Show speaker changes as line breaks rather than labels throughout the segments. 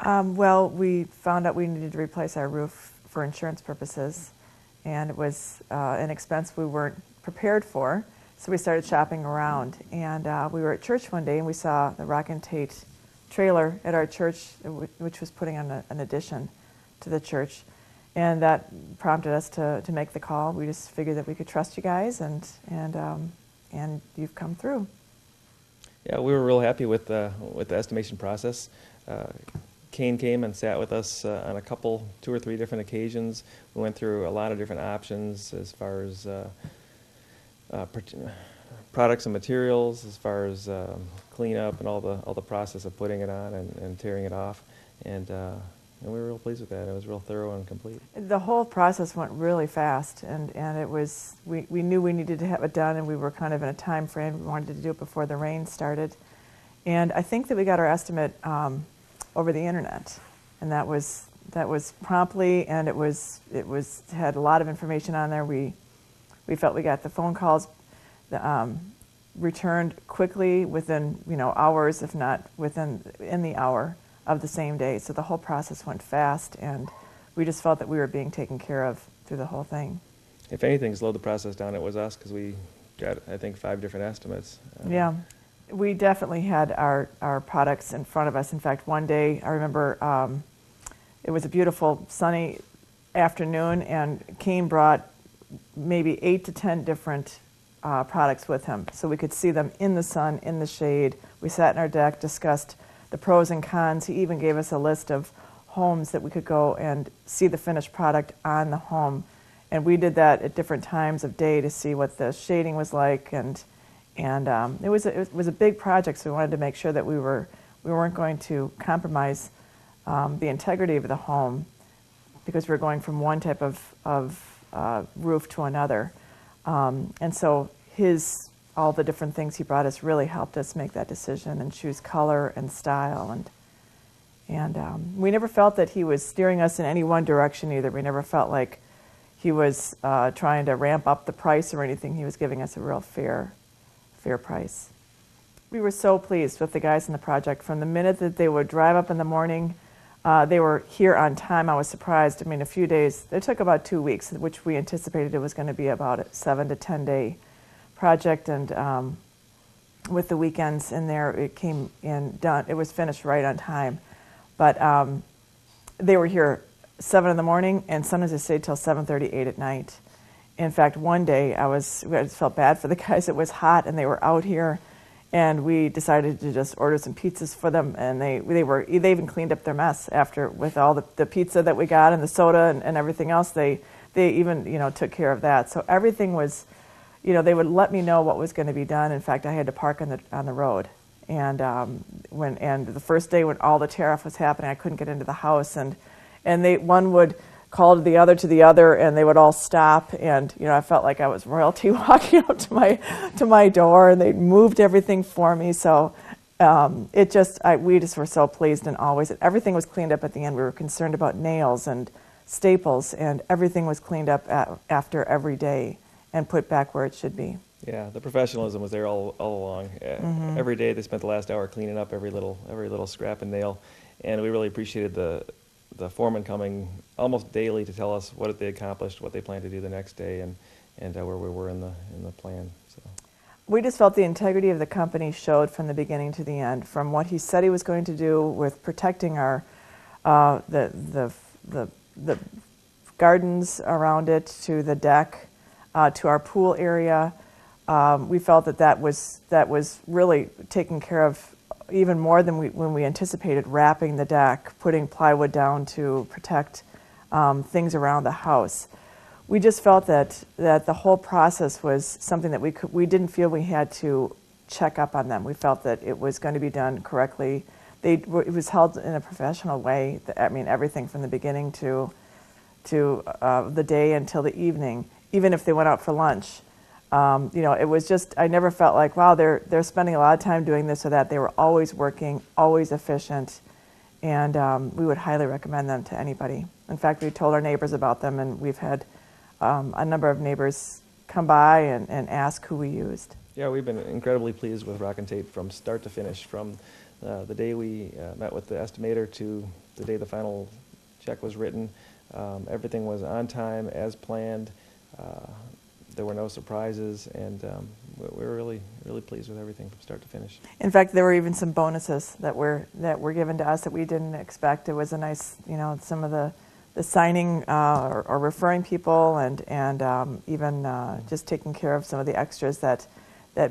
Well, we found out we needed to replace our roof for insurance purposes, and it was an expense we weren't prepared for. So we started shopping around, and we were at church one day, and we saw the Rock and Tait trailer at our church, which was putting on an addition to the church, and that prompted us to make the call. We just figured that we could trust you guys, and you've come through.
Yeah, we were real happy with the estimation process. Kane came and sat with us on a couple, 2 or 3 different occasions. We went through a lot of different options as far as products and materials, as far as cleanup and all the process of putting it on and tearing it off, and we were real pleased with that. It was real thorough and complete.
The whole process went really fast, and it was we knew we needed to have it done, and we were kind of in a time frame. We wanted to do it before the rain started, and I think that we got our estimate over the internet, and that was promptly, and it had a lot of information on there. We felt we got the phone calls returned quickly within hours, if not in the hour of the same day. So the whole process went fast, and we just felt that we were being taken care of through the whole thing.
If anything slowed the process down, it was us, because we got, I think, 5 different estimates.
Yeah. We definitely had our products in front of us. In fact, one day, I remember it was a beautiful sunny afternoon, and Kane brought maybe 8 to 10 different products with him, so we could see them in the sun, in the shade. We sat in our deck, discussed the pros and cons. He even gave us a list of homes that we could go and see the finished product on the home, and we did that at different times of day to see what the shading was like, and it was a big project, so we wanted to make sure that we weren't going to compromise the integrity of the home, because we were going from one type of roof to another, and so all the different things he brought us really helped us make that decision and choose color and style, and we never felt that he was steering us in any one direction either. We never felt like he was trying to ramp up the price or anything. He was giving us a real fair price. We were so pleased with the guys in the project. From the minute that they would drive up in the morning, they were here on time. I was surprised. I mean, a few days, it took about 2 weeks, which we anticipated it was going to be about a 7 to 10 day project, and with the weekends in there, it came in done. It was finished right on time, but they were here 7 in the morning, and sometimes they stayed till 7:30, 8 at night. In fact, one day I just felt bad for the guys. It was hot, and they were out here, and we decided to just order some pizzas for them. And they even cleaned up their mess after, with all the pizza that we got and the soda and everything else. They even took care of that. So everything was, they would let me know what was going to be done. In fact, I had to park on the road, and the first day when all the tear-off was happening, I couldn't get into the house, and one would call to the other, and they would all stop, and I felt like I was royalty walking up to my door, and they moved everything for me. So we just were so pleased, and everything was cleaned up at the end. We were concerned about nails and staples, and everything was cleaned up after every day and put back where it should be.
Yeah, the professionalism was there all along. Mm-hmm. Every day they spent the last hour cleaning up every little scrap and nail, and we really appreciated the foreman coming almost daily to tell us what they accomplished, what they planned to do the next day, and where we were in the plan. So
we just felt the integrity of the company showed from the beginning to the end, from what he said he was going to do with protecting our the gardens around it, to the deck, to our pool area. We felt that was really taken care of, even more than when we anticipated, wrapping the deck, putting plywood down to protect things around the house. We just felt that the whole process was something that we didn't feel we had to check up on them. We felt that it was going to be done correctly. It was held in a professional way. I mean, everything from the beginning to the day until the evening, even if they went out for lunch. It was just, I never felt like, wow, they're spending a lot of time doing this or that. They were always working, always efficient, and we would highly recommend them to anybody. In fact, we told our neighbors about them, and we've had a number of neighbors come by and ask who we used.
Yeah, we've been incredibly pleased with Rock and Tait from start to finish, from the day we met with the estimator to the day the final check was written. Everything was on time, as planned. There were no surprises, and we were really, really pleased with everything from start to finish.
In fact, there were even some bonuses that were given to us that we didn't expect. It was a nice, some of the signing or referring people, and even just taking care of some of the extras that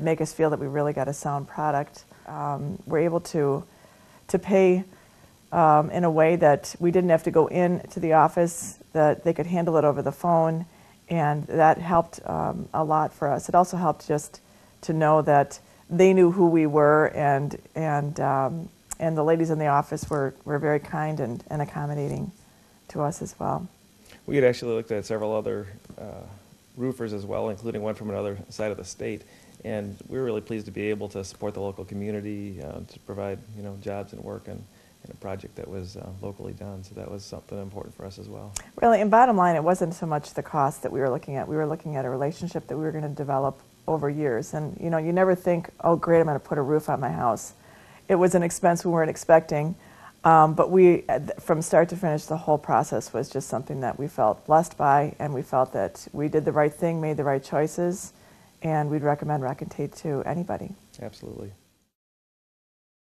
make us feel that we really got a sound product. We're able to pay in a way that we didn't have to go into the office, that they could handle it over the phone, and that helped a lot for us. It also helped just to know that they knew who we were, and the ladies in the office were very kind and accommodating to us as well.
We had actually looked at several other roofers as well, including one from another side of the state, and we were really pleased to be able to support the local community, to provide jobs and work in a project that was locally done. So that was something important for us as well.
Really, and bottom line, it wasn't so much the cost that we were looking at. We were looking at a relationship that we were going to develop over years. And you never think, oh great, I'm going to put a roof on my house. It was an expense we weren't expecting, but we, from start to finish, the whole process was just something that we felt blessed by, and we felt that we did the right thing, made the right choices, and we'd recommend Tait to anybody.
Absolutely.